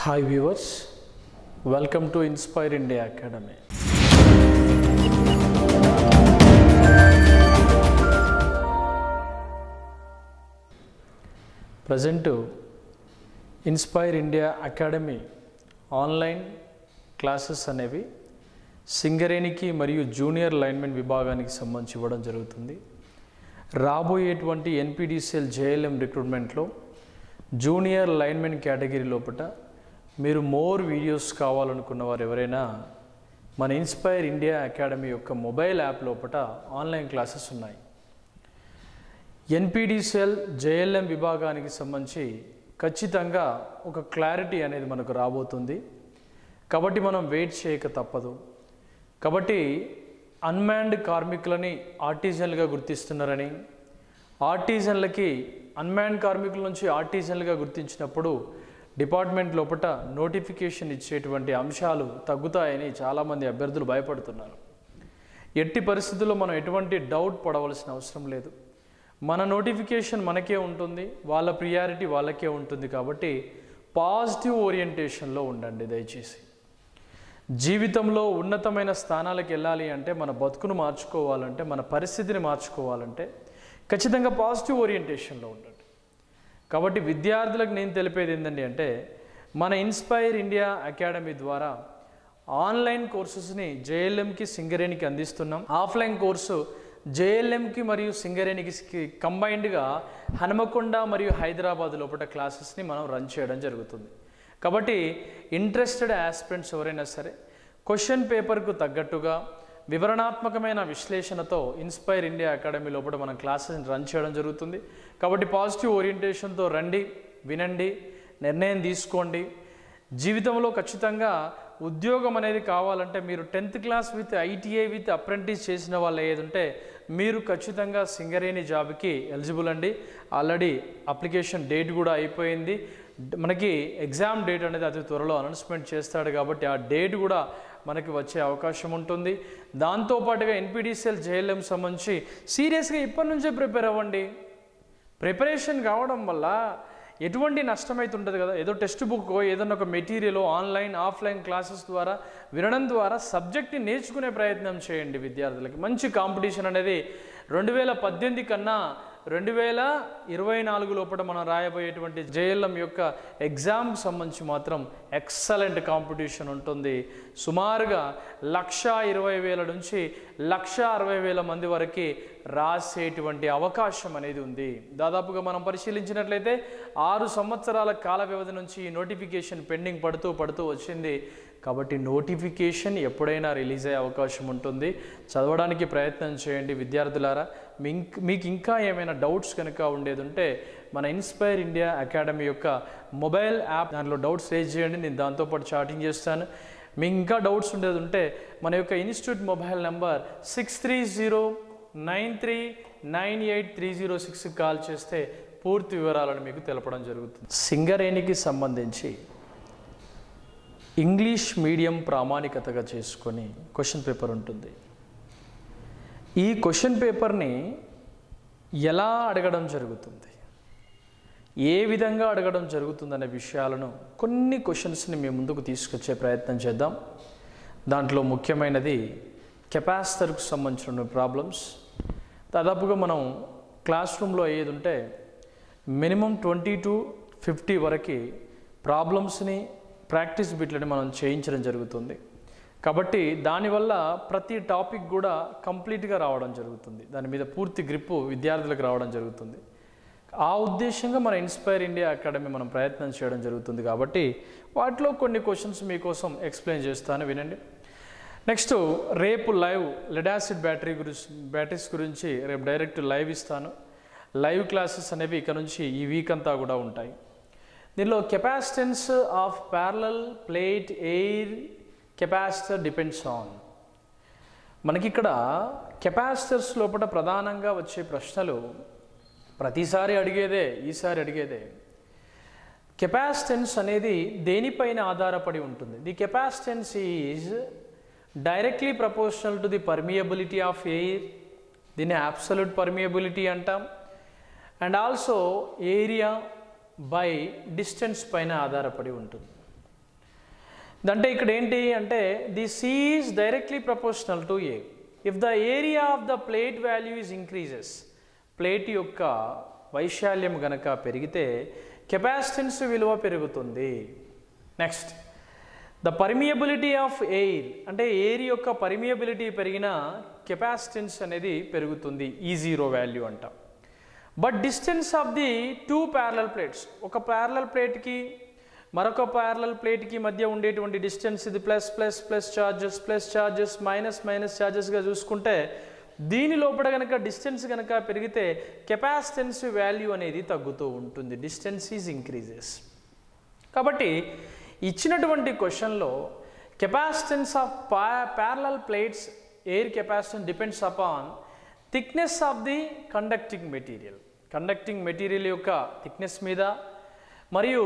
Hi viewers, welcome to Inspire India Academy. Present Inspire India Academy online classes అనేవి సింగరేణికి మరియు junior linemen విభాగానికి సంబంధించి ఇవ్వడం జరుగుతుంది. రాబోయేటువంటి ఎన్పిడిసిఎల్ జేఎల్ఎం రిక్రూట్మెంట్లో జూనియర్ లైన్మెన్ కేటగిరీ లోపల మీరు మోర్ వీడియోస్ కావాలనుకున్న వారు ఎవరైనా మన ఇన్స్పైర్ ఇండియా అకాడమీ యొక్క మొబైల్ యాప్ లోపల ఆన్లైన్ క్లాసెస్ ఉన్నాయి. ఎన్పిడిసిఎల్ జేఎల్ఎం విభాగానికి సంబంధించి ఖచ్చితంగా ఒక క్లారిటీ అనేది మనకు రాబోతుంది. కాబట్టి మనం వెయిట్ చేయక తప్పదు. కాబట్టి అన్మ్యాన్డ్ కార్మికులని ఆర్టిజన్లుగా గుర్తిస్తున్నారని, ఆర్టిజన్లకి అన్మ్యాన్డ్ కార్మికుల నుంచి ఆర్టిజన్లుగా గుర్తించినప్పుడు డిపార్ట్మెంట్ లోపల నోటిఫికేషన్ ఇచ్చేటువంటి అంశాలు తగ్గుతాయని చాలామంది అభ్యర్థులు భయపడుతున్నారు. ఎట్టి పరిస్థితుల్లో మనం ఎటువంటి డౌట్ పడవలసిన అవసరం లేదు. మన నోటిఫికేషన్ మనకే ఉంటుంది, వాళ్ళ ప్రియారిటీ వాళ్ళకే ఉంటుంది. కాబట్టి పాజిటివ్ ఓరియంటేషన్లో ఉండండి. దయచేసి జీవితంలో ఉన్నతమైన స్థానాలకు వెళ్ళాలి అంటే, మన బతుకును మార్చుకోవాలంటే, మన పరిస్థితిని మార్చుకోవాలంటే ఖచ్చితంగా పాజిటివ్ ఓరియంటేషన్లో ఉండండి. కాబట్టి విద్యార్థులకు నేను తెలిపేది ఏంటండి అంటే, మన ఇన్స్పైర్ ఇండియా అకాడమీ ద్వారా ఆన్లైన్ కోర్సెస్ని జేఎల్ఎంకి సింగరేణికి అందిస్తున్నాం. ఆఫ్లైన్ కోర్సు జేఎల్ఎంకి మరియు సింగరేణికి కంబైన్డ్గా హనుమకొండ మరియు హైదరాబాద్ లోపల క్లాసెస్ని మనం రన్ చేయడం జరుగుతుంది. కాబట్టి ఇంట్రెస్టెడ్ ఆస్పిరెంట్స్ ఎవరైనా సరే క్వశ్చన్ పేపర్కు తగ్గట్టుగా వివరణాత్మకమైన విశ్లేషణతో ఇన్స్పైర్ ఇండియా అకాడమీ లోపల మనం క్లాసెస్ని రన్ చేయడం జరుగుతుంది. కాబట్టి పాజిటివ్ ఓరియంటేషన్తో రండి, వినండి, నిర్ణయం తీసుకోండి. జీవితంలో ఖచ్చితంగా ఉద్యోగం అనేది కావాలంటే మీరు 10th class with ITI with apprentice చేసిన వాళ్ళు ఏది ఉంటే మీరు ఖచ్చితంగా సింగరేణి జాబ్కి ఎలిజిబుల్ అండి. ఆల్రెడీ అప్లికేషన్ డేట్ కూడా అయిపోయింది. మనకి ఎగ్జామ్ డేట్ అనేది అతి త్వరలో అనౌన్స్మెంట్ చేస్తాడు. కాబట్టి ఆ డేట్ కూడా మనకి వచ్చే అవకాశం ఉంటుంది. దాంతోపాటుగా ఎన్పిడిసిఎల్ జేఎల్ఎం సంబంధించి సీరియస్గా ఇప్పటి నుంచే ప్రిపేర్ అవ్వండి. ప్రిపరేషన్ కావడం వల్ల ఎటువంటి నష్టమైతే ఉంటుంది కదా. ఏదో టెక్స్ట్ బుక్ ఏదైనా ఒక మెటీరియల్ ఆన్లైన్ ఆఫ్లైన్ క్లాసెస్ ద్వారా వినడం ద్వారా సబ్జెక్ట్ని నేర్చుకునే ప్రయత్నం చేయండి. విద్యార్థులకి మంచి కాంపిటీషన్ అనేది 2018 కన్నా 2024 లోపల మనం రాయబోయేటువంటి జేఎల్ఎం యొక్క ఎగ్జామ్కి సంబంధించి మాత్రం ఎక్సలెంట్ కాంపిటీషన్ ఉంటుంది. సుమారుగా 1,20,000 నుంచి 1,60,000 మంది వరకు రాసేటువంటి అవకాశం అనేది ఉంది. దాదాపుగా మనం పరిశీలించినట్లయితే 6 సంవత్సరాల కాల వ్యవధి నుంచి ఈ నోటిఫికేషన్ పెండింగ్ పడుతూ వచ్చింది. కాబట్టి నోటిఫికేషన్ ఎప్పుడైనా రిలీజ్ అయ్యే అవకాశం ఉంటుంది. చదవడానికి ప్రయత్నం చేయండి విద్యార్థులారా. మీకు ఇంకా ఏమైనా డౌట్స్ కనుక ఉండేది ఉంటే మన ఇన్స్పైర్ ఇండియా అకాడమీ యొక్క మొబైల్ యాప్ దాంట్లో డౌట్స్ రేజ్ చేయండి. నేను దాంతోపాటు చాటింగ్ చేస్తాను. మీకు ఇంకా డౌట్స్ ఉండేది ఉంటే మన యొక్క ఇన్స్టిట్యూట్ మొబైల్ నెంబర్ 6309398306 కాల్ చేస్తే పూర్తి వివరాలను మీకు తెలపడం జరుగుతుంది. సింగరేణికి సంబంధించి ఇంగ్లీష్ మీడియం ప్రామాణికతగా చేసుకొని క్వశ్చన్ పేపర్ ఉంటుంది. ఈ క్వశ్చన్ పేపర్ని ఎలా అడగడం జరుగుతుంది, ఏ విధంగా అడగడం జరుగుతుందనే విషయాలను కొన్ని క్వశ్చన్స్ని మీ ముందుకు తీసుకొచ్చే ప్రయత్నం చేద్దాం. దాంట్లో ముఖ్యమైనది కెపాసిటర్కు సంబంధించిన ప్రాబ్లమ్స్. దాదాపుగా మనం క్లాస్ రూమ్లో అయ్యేది ఉంటే మినిమం 20 to 50 వరకు ప్రాబ్లమ్స్ని ప్రాక్టీస్ బిట్లని మనం చేయించడం జరుగుతుంది. కాబట్టి దానివల్ల ప్రతి టాపిక్ కూడా కంప్లీట్గా రావడం జరుగుతుంది. దాని మీద పూర్తి గ్రిప్పు విద్యార్థులకు రావడం జరుగుతుంది. ఆ ఉద్దేశంగా మన ఇన్స్పైర్ ఇండియా అకాడమీ మనం ప్రయత్నం చేయడం జరుగుతుంది. కాబట్టి వాటిలో కొన్ని క్వశ్చన్స్ మీకోసం ఎక్స్ప్లెయిన్ చేస్తాను, వినండి. నెక్స్ట్ రేపు లైవ్ లెడ్ యాసిడ్ బ్యాటరీస్ గురించి రేపు డైరెక్ట్ లైవ్ ఇస్తాను. లైవ్ క్లాసెస్ అనేవి ఇక నుంచి ఈ వీక్ అంతా కూడా ఉంటాయి. దీనిలో capacitance of parallel plate air capacitor depends on. మనకి ఇక్కడ కెపాసిటర్స్ లోపల ప్రధానంగా వచ్చే ప్రశ్నలు ప్రతిసారి అడిగేదే, ఈసారి అడిగేదే. కెపాసిటెన్స్ అనేది దేనిపైన ఆధారపడి ఉంటుంది? The capacitance is directly proportional to the permeability of air. దీన్ని అబ్సల్యూట్ పర్మియబిలిటీ అంటాం. And also area by distance పైన ఆధారపడి ఉంటుంది. అంటే ఇక్కడ ఏంటి అంటే the C is directly proportional to A. If the area of the plate value is increases, plate యొక్క వైశాల్యం గనక పెరిగితే కెపాసిటెన్స్ విలువ పెరుగుతుంది. Next, the permeability of air, అంటే ఎయిర్ యొక్క పర్మియబిలిటీ పెరిగిన కెపాసిటెన్స్ అనేది పెరుగుతుంది, E0 వాల్యూ అంట. But distance of the two parallel plates, ఒక ప్యారలల్ ప్లేట్కి మరొక ప్యారలల్ ప్లేట్కి మధ్య ఉండేటువంటి డిస్టెన్స్ ఇది plus plus plus charges minus minus చార్జెస్గా చూసుకుంటే దీని లోపల కనుక డిస్టెన్స్ కనుక పెరిగితే కెపాసిటెన్స్ వాల్యూ అనేది తగ్గుతూ ఉంటుంది, డిస్టెన్స్ ఈజ్ ఇంక్రీజెస్. కాబట్టి ఇచ్చినటువంటి క్వశ్చన్లో capacitance of parallel plates air capacitance depends upon thickness of the conducting material యొక్క థిక్నెస్ మీద, మరియు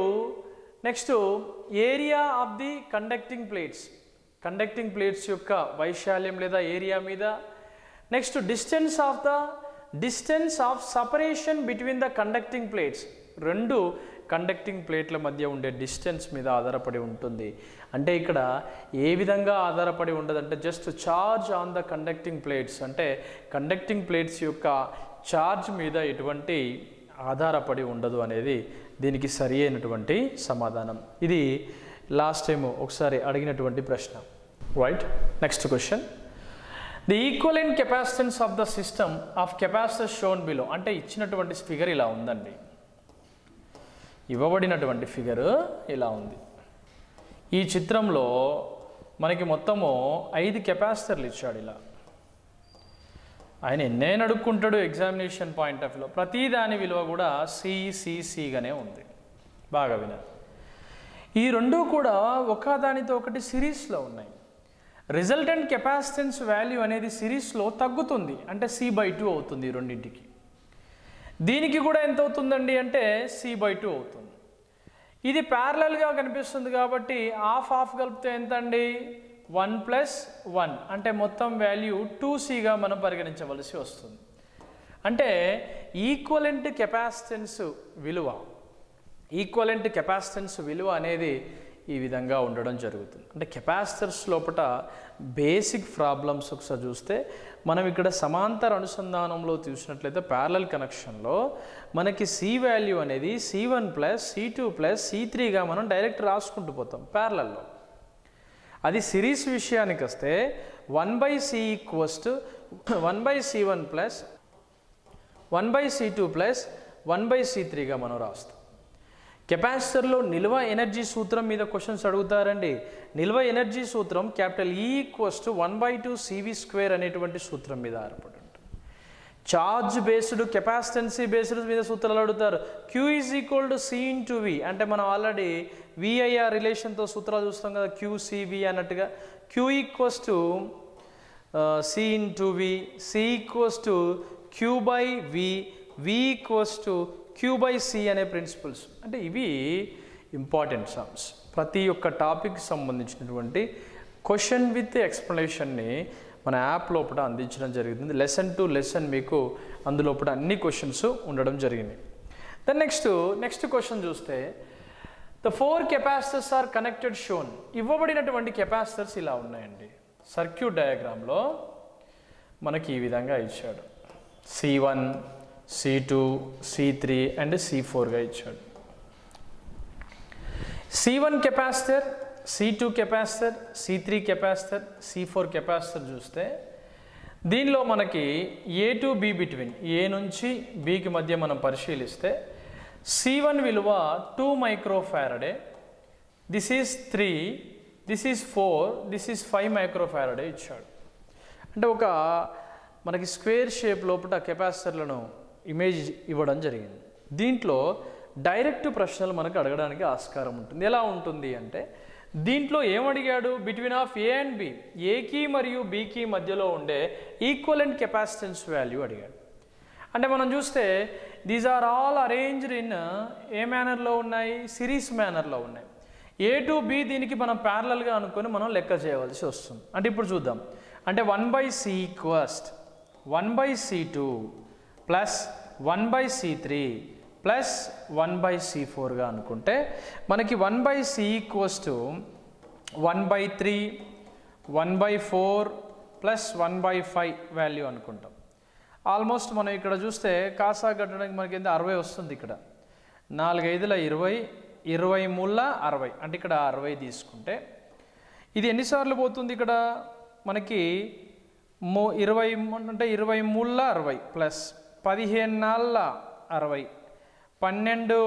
next area of the conducting plates యొక్క వైశాల్యం లేదా ఏరియా మీద, next distance of separation between the conducting plates, రెండు కండక్టింగ్ ప్లేట్ల మధ్య ఉండే డిస్టెన్స్ మీద ఆధారపడి ఉంటుంది. అంటే ఇక్కడ ఏ విధంగా ఆధారపడి ఉండదంటే just charge on the conducting plates, అంటే కండక్టింగ్ ప్లేట్స్ యొక్క చార్జ్ మీద ఎటువంటి ఆధారపడి ఉండదు అనేది దీనికి సరి అయినటువంటి సమాధానం. ఇది లాస్ట్ టైం ఒకసారి అడిగినటువంటి ప్రశ్న, right. Next question, the equivalent capacitance of the system of capacitor shown below, అంటే ఇచ్చినటువంటి ఫిగర్ ఇలా ఉందండి, ఇవ్వబడినటువంటి ఫిగర్ ఇలా ఉంది. ఈ చిత్రంలో మనకి మొత్తము 5 కెపాసిటర్లు ఇచ్చాడు. ఇలా ఆయన ఎన్నైనా అడుక్కుంటాడు ఎగ్జామినేషన్ పాయింట్ ఆఫ్ వ్యూలో, ప్రతి దాని విలువ కూడా సిగానే ఉంది. బాగా వినాలి, ఈ రెండు కూడా ఒకదానితో ఒకటి సిరీస్లో ఉన్నాయి. రిజల్టెంట్ కెపాసిటెన్స్ వాల్యూ అనేది సిరీస్లో తగ్గుతుంది, అంటే C/2 అవుతుంది ఈ రెండింటికి. దీనికి కూడా ఎంత అవుతుందండి అంటే C/2 అవుతుంది. ఇది ప్యారలల్గా కనిపిస్తుంది కాబట్టి హాఫ్ కలిపితే ఎంత అండి 1+1, అంటే మొత్తం వాల్యూ 2Cగా మనం పరిగణించవలసి వస్తుంది. అంటే ఈక్వలెంట్ కెపాసిటెన్స్ విలువ అనేది ఈ విధంగా ఉండడం జరుగుతుంది. అంటే కెపాసిటర్స్ లోపల బేసిక్ ప్రాబ్లమ్స్ ఒకసారి చూస్తే మనం ఇక్కడ సమాంతర అనుసంధానంలో చూసినట్లయితే ప్యారలల్ కనెక్షన్లో మనకి C వాల్యూ అనేది C1 + C2 + C3గా మనం డైరెక్ట్ రాసుకుంటూ పోతాం ప్యారలల్లో. అది సిరీస్ విషయానికి వస్తే 1/C = 1/C1 + 1/C2 + 1/C3గా మనం రాస్తాం. కెపాసిటర్లో నిల్వ ఎనర్జీ సూత్రం మీద క్వశ్చన్స్ అడుగుతారండి. నిల్వ ఎనర్జీ సూత్రం E = 1/2CV² అనేటువంటి సూత్రం మీద ఆధారపడి ఉంటుంది. చార్జ్ బేస్డ్ కెపాసిటెన్సీ బేస్డ్ మీద సూత్రాలు అడుగుతారు. Q = C/V, అంటే మనం ఆల్రెడీ VIR రిలేషన్తో సూత్రాలు చూస్తాం కదా, QCV అన్నట్టుగా. Q = C/V, C = Q/V, V = Q/C అనే ప్రిన్సిపల్స్. అంటే ఇవి ఇంపార్టెంట్ సమ్స్. ప్రతి ఒక్క టాపిక్ సంబంధించినటువంటి క్వశ్చన్ విత్ ఎక్స్ప్లెనేషన్ని మన యాప్ లోపల అందించడం జరిగింది. లెసన్ టు లెసన్ మీకు అందులోపల అన్ని క్వశ్చన్స్ ఉండడం జరిగింది. దెన్ నెక్స్ట్ క్వశ్చన్ చూస్తే, the 4 capacitors are connected shown. ఇవ్వబడినటువంటి కెపాసిటర్స్ ఇలా ఉన్నాయండి. సర్క్యూట్ డయాగ్రామ్లో మనకి ఈ విధంగా ఇచ్చాడు. C1, C2, C3 అండ్ C4గా ఇచ్చాడు. C1 capacitor, C2 capacitor, C3 capacitor, C4 capacitor చూస్తే దీనిలో మనకి A to B between, A నుంచి Bకి మధ్య మనం పరిశీలిస్తే C1 విలువ 2 microfarad, this is 3, this is 4, this is 5 microfarad ఇచ్చాడు. అంటే ఒక మనకి స్క్వేర్ షేప్ లోపల కెపాసిటర్లను ఇమేజ్ ఇవ్వడం జరిగింది. దీంట్లో డైరెక్ట్ ప్రశ్నలు మనకు అడగడానికి ఆస్కారం ఉంటుంది. ఎలా ఉంటుంది అంటే దీంట్లో ఏమడిగాడు, between of A and B, ఏకి మరియు Bకి మధ్యలో ఉండే ఈక్వలెంట్ కెపాసిటెన్స్ వాల్యూ అడిగాడు. అంటే మనం చూస్తే these are all arranged in a మేనర్లో ఉన్నాయి, సిరీస్ మేనర్లో ఉన్నాయి. A to B దీనికి మనం ప్యారలల్గా అనుకొని మనం లెక్క చేయవలసి వస్తుంది. అంటే ఇప్పుడు చూద్దాం. అంటే 1/C = 1/C2 + 1/C3 + 1/C4గా అనుకుంటే మనకి 1/C = 1/3 1/4 ప్లస్ 1/5 వాల్యూ అనుకుంటాం. ఆల్మోస్ట్ మనం ఇక్కడ చూస్తే కాసా కట్టడానికి మనకి ఎంత 60 వస్తుంది. ఇక్కడ 4 5ల 20 20 మూల 60 అంటే ఇక్కడ 60 తీసుకుంటే ఇది ఎన్నిసార్లు పోతుంది? ఇక్కడ మనకి 20 అంటే 20 మూల 60 ప్లస్ 15 నాళ్ళ 60 12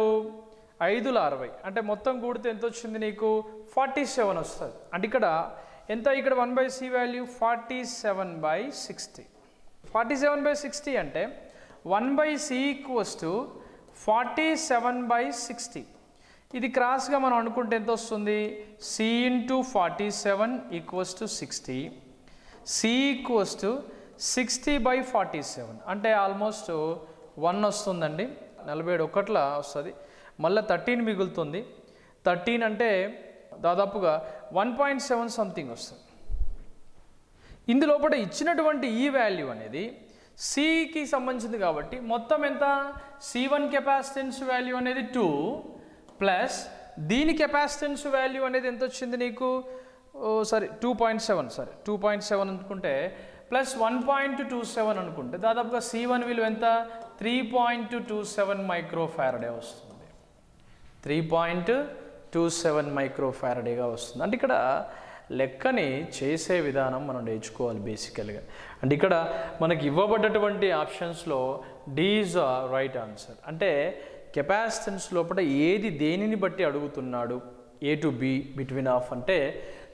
5ల 60 అంటే మొత్తం కూడితే ఎంత వచ్చింది నీకు? 47 వస్తుంది. అంటే ఇక్కడ ఎంత? ఇక్కడ 1/c వాల్యూ 47/60. 47/60 అంటే 1/c = 47/60. ఇది క్రాస్గా మనం అనుకుంటే ఎంత వస్తుంది? c × 47 = 60. c = 60/47 అంటే ఆల్మోస్ట్ 1 వస్తుందండి. 47 వస్తుంది. మళ్ళీ 13 మిగులుతుంది. 13 అంటే దాదాపుగా 1.7 సంథింగ్ వస్తుంది. ఇందులోపల ఇచ్చినటువంటి ఈ వాల్యూ అనేది సికి సంబంధించింది కాబట్టి మొత్తం ఎంత? C1 కెపాసిటెన్స్ వాల్యూ అనేది 2 ప్లస్ దీని కెపాసిటెన్స్ వాల్యూ అనేది ఎంత వచ్చింది నీకు? 2.7 అనుకుంటే ప్లస్ 1.27 అనుకుంటే దాదాపుగా C1 విలువ ఎంత? 3.27 మైక్రోఫారడే వస్తుంది. 3.27 మైక్రోఫారడేగా వస్తుంది. అంటే ఇక్కడ లెక్కని చేసే విధానం మనం నేర్చుకోవాలి బేసికల్గా. అంటే ఇక్కడ మనకి ఇవ్వబడ్డటువంటి ఆప్షన్స్లో D is a right answer. అంటే కెపాసిటెన్స్ లోపల ఏది దేనిని బట్టి అడుగుతున్నాడు? A to B between of అంటే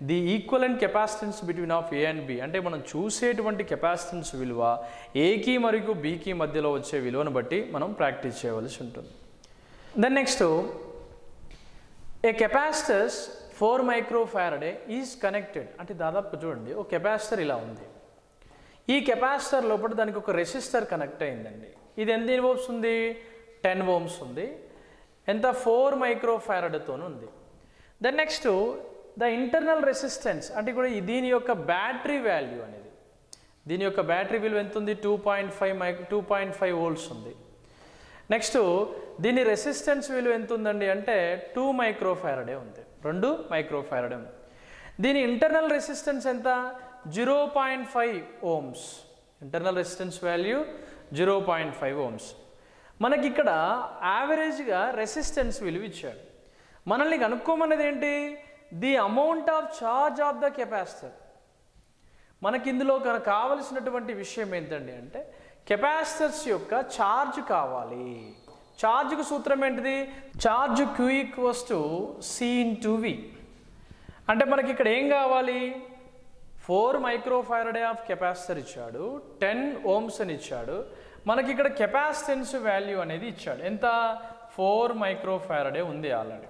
the equivalent capacitance between of A and B అంటే మనం చూసేటువంటి కెపాసిటెన్స్ విలువ ఏకి మరియు బికి మధ్యలో వచ్చే విలువను బట్టి మనం ప్రాక్టీస్ చేయవలసి ఉంటుంది. Then next a capacitors 4 microfarad is connected అంటే దాదాపు చూడండి ఒక కెపాసిటర్ ఇలా ఉంది. ఈ కెపాసిటర్ లోపల దానికి ఒక రెసిస్టర్ కనెక్ట్ అయిందండి. ఇది ఎన్ని ఓమ్స్ ఉంది? 10 ఓమ్స్ ఉంది. ఎంత? 4 మైక్రోఫారడ్తో ఉంది. Then next the internal resistance అంటే కూడా దీని యొక్క బ్యాటరీ వాల్యూ అనేది దీని యొక్క బ్యాటరీ విలువ ఎంత ఉంది? 2.5 వోల్ట్స్ ఉంది. నెక్స్ట్ దీని రెసిస్టెన్స్ విలువ ఎంత ఉందండి అంటే 2 మైక్రోఫారడే ఉంది. 2 మైక్రోఫారడే ఉంది. దీని ఇంటర్నల్ రెసిస్టెన్స్ ఎంత? 0.5 ohms. Internal resistance value 0.5 ohms. మనకి ఇక్కడ యావరేజ్గా రెసిస్టెన్స్ విలువ ఇచ్చాడు. మనల్ని కనుక్కోమన్నది ఏంటి? The amount of charge of the capacitor. మనకి ఇందులో కావలసినటువంటి విషయం ఏంటండి అంటే కెపాసిటర్స్ యొక్క ఛార్జ్ కావాలి. ఛార్జ్కు సూత్రం ఏంటిది? Charge Q = C × V. అంటే మనకి ఇక్కడ ఏం కావాలి? 4 మైక్రోఫారడే ఆఫ్ కెపాసిటర్ ఇచ్చాడు, 10 ఓమ్స్ అని ఇచ్చాడు. మనకి ఇక్కడ కెపాసిటెన్స్ వాల్యూ అనేది ఇచ్చాడు. ఎంత? 4 మైక్రోఫారడే ఉంది ఆల్రెడీ.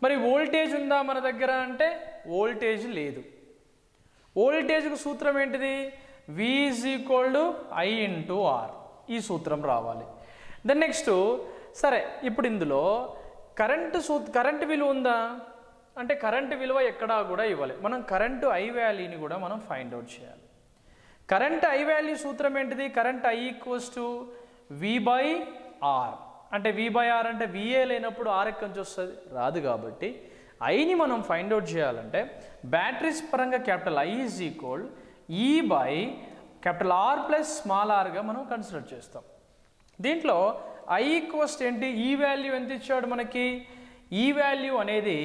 మరి వోల్టేజ్ ఉందా మన దగ్గర అంటే వోల్టేజ్ లేదు. వోల్టేజ్కు సూత్రం ఏంటిది? V = I × R. ఈ సూత్రం రావాలి. దెన్ నెక్స్ట్ సరే ఇప్పుడు ఇందులో కరెంటు విలువ ఉందా అంటే కరెంటు విలువ ఎక్కడా కూడా ఇవ్వాలి. మనం కరెంటు I వాల్యూని కూడా మనం ఫైండ్ అవుట్ చేయాలి. కరెంట్ I వాల్యూ సూత్రం ఏంటిది? Current I = V/R. అంటే V/R అంటే VA లేనప్పుడు R ఎక్కడి నుంచి వస్తుంది? రాదు. కాబట్టి Iని మనం ఫైండ్ అవుట్ చేయాలంటే బ్యాటరీస్ పరంగా capital I = E/R + small r మనం కన్సిడర్ చేస్తాం. దీంట్లో I ఏంటి? ఈ వాల్యూ ఎంత ఇచ్చాడు మనకి? ఈ వాల్యూ అనేది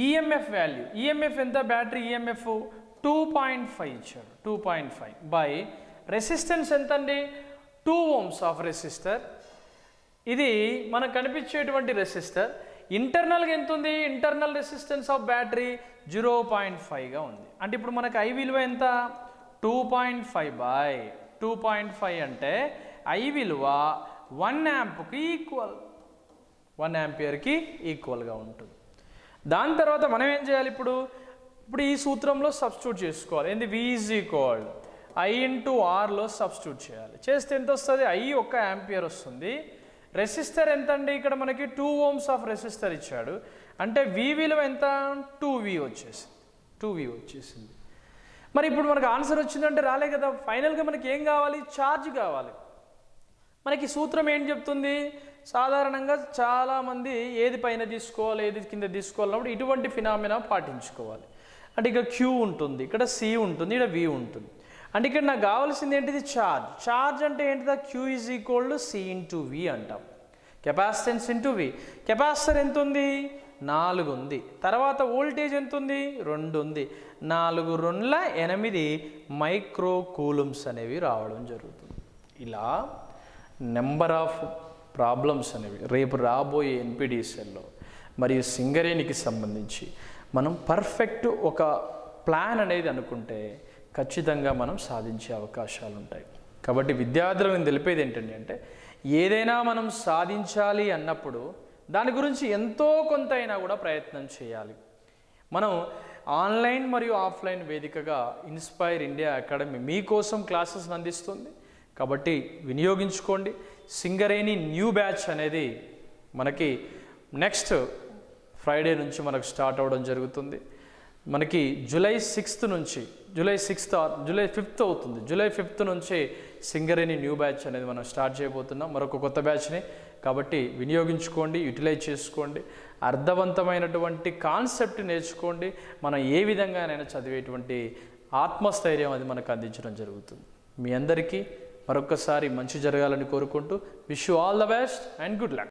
ఈఎంఎఫ్ వాల్యూ. ఈఎంఎఫ్ ఎంత? బ్యాటరీ ఈఎంఎఫ్ 2.5 ఇచ్చాడు. 2.5 బై రెసిస్టెన్స్ ఎంత అండి? 2 ఓమ్స్ ఆఫ్ రెసిస్టర్. ఇది మనకు కనిపించేటువంటి రెసిస్టర్. ఇంటర్నల్గా ఎంత ఉంది? ఇంటర్నల్ రెసిస్టెన్స్ ఆఫ్ బ్యాటరీ 0.5గా ఉంది. అంటే ఇప్పుడు మనకు I విలువ ఎంత? 2.5 / 2.5 అంటే I విలువ 1 యాంప్కి ఈక్వల్, 1 యాంపియర్కి ఈక్వల్గా ఉంటుంది. దాని తర్వాత మనం ఏం చేయాలి? ఇప్పుడు ఈ సూత్రంలో సబ్స్టిట్యూట్ చేసుకోవాలి. ఏంది? V = I × Rలో సబ్స్టిట్యూట్ చేయాలి. చేస్తే ఎంత వస్తుంది? I 1 యాంపియర్ వస్తుంది. రెసిస్టర్ ఎంత అండి? ఇక్కడ మనకి 2 ఓమ్స్ ఆఫ్ రెసిస్టర్ ఇచ్చాడు. అంటే V విలువ ఎంత? 2V వచ్చేసింది. మరి ఇప్పుడు మనకు ఆన్సర్ వచ్చిందంటే రాలే కదా. ఫైనల్గా మనకి ఏం కావాలి? ఛార్జ్ కావాలి. మనకి సూత్రం ఏం చెప్తుంది? సాధారణంగా చాలామంది ఏది పైన తీసుకోవాలి ఏది కింద తీసుకోవాలన్నప్పుడు ఇటువంటి ఫినామినా పాటించుకోవాలి. అంటే ఇక్కడ క్యూ ఉంటుంది, ఇక్కడ సి ఉంటుంది, ఇక్కడ వి ఉంటుంది. అంటే ఇక్కడ నాకు కావాల్సింది ఏంటిది? ఛార్జ్. ఛార్జ్ అంటే ఏంటిదా? Q is equal to C into V అంటాం. Capacitance into V. కెపాసిటర్ ఎంత ఉంది? 4 ఉంది. తర్వాత వోల్టేజ్ ఎంత ఉంది? 2 ఉంది. 4 2 8 మైక్రో కూలుమ్స్ అనేవి రావడం జరుగుతుంది. ఇలా నెంబర్ ఆఫ్ ప్రాబ్లమ్స్ అనేవి రేపు రాబోయే ఎన్పిడిసిఎల్లో మరియు సింగరేణికి సంబంధించి మనం పర్ఫెక్ట్ ఒక ప్లాన్ అనేది అనుకుంటే ఖచ్చితంగా మనం సాధించే అవకాశాలు ఉంటాయి. కాబట్టి విద్యార్థులకు నేను తెలిపేది ఏంటంటే అంటే ఏదైనా మనం సాధించాలి అన్నప్పుడు దాని గురించి ఎంతో కొంత అయినా కూడా ప్రయత్నం చేయాలి. మనం ఆన్లైన్ మరియు ఆఫ్లైన్ వేదికగా ఇన్స్పైర్ ఇండియా అకాడమీ మీకోసం క్లాసెస్ అందిస్తుంది. కాబట్టి వినియోగించుకోండి. సింగరేణి న్యూ బ్యాచ్ అనేది మనకి నెక్స్ట్ ఫ్రైడే నుంచి మనకు స్టార్ట్ అవ్వడం జరుగుతుంది. మనకి జూలై 5th నుంచి జూలై 5th అవుతుంది. జూలై 5th నుంచి సింగరేణి న్యూ బ్యాచ్ అనేది మనం స్టార్ట్ చేయబోతున్నాం, మరొక కొత్త బ్యాచ్ని. కాబట్టి వినియోగించుకోండి, యూటిలైజ్ చేసుకోండి, అర్థవంతమైనటువంటి కాన్సెప్ట్ నేర్చుకోండి. మనం ఏ విధంగానైనా చదివేటువంటి ఆత్మస్థైర్యం అది మనకు అందించడం జరుగుతుంది. మీ అందరికీ మరొకసారి మంచి జరగాలని కోరుకుంటూ wish you all the best and good luck.